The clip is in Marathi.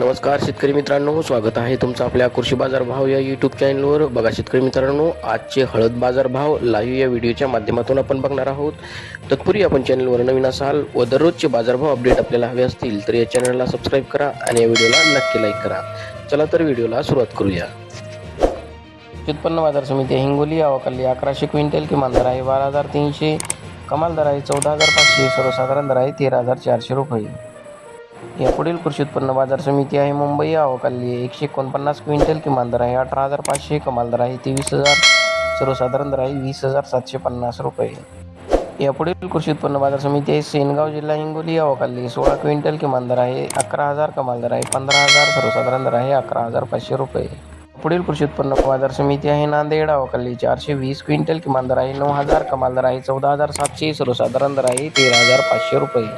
नमस्कार शेतकरी मित्रांनो, स्वागत आहे तुमचं आपल्या कृषी बाजार भाव या यूट्यूब चॅनलवर. बघा शेतकरी मित्रांनो, आजचे हळद बाजार भाव लाईव्ह या व्हिडिओच्या माध्यमातून आपण बघणार आहोत. तत्पूर्वी आपण चॅनलवर नवीन असाल व दररोजचे बाजारभाव अपडेट आपल्याला हवे असतील तर या चॅनलला सबस्क्राईब करा आणि या व्हिडिओला नक्की लाईक करा. चला तर व्हिडिओला सुरुवात करूया. उत्पन्न बाजार समिती हिंगोली आवकाली 1100 क्विंटल, किमान दर आहे 12,300, कमाल दर आहे 14,500, सर्वसाधारण दर आहे 13,400 रुपये. यापुढील कृषी उत्पन्न बाजार समिती आहे मुंबई आवकाली 149 क्विंटल, किमान दर आहे 18,500, कमाल दर आहे 23,000, सर्वसाधारण दर आहे 20,750 रुपये. यापुढील कृषी उत्पन्न बाजार समिती आहे सेनगाव जिल्हा हिंगोली आवकाली 16 क्विंटल, किमान दर आहे 11,000, कमाल दर आहे 15,000, सर्वसाधारण दर आहे 11,500 रुपये. पुढील कृषी उत्पन्न बाजार समिती आहे नांदेड आवकाली 420 क्विंटल, किमान दर आहे 9,000, कमाल दर आहे 14,700, सर्वसाधारण दर आहे 13,500 रुपये.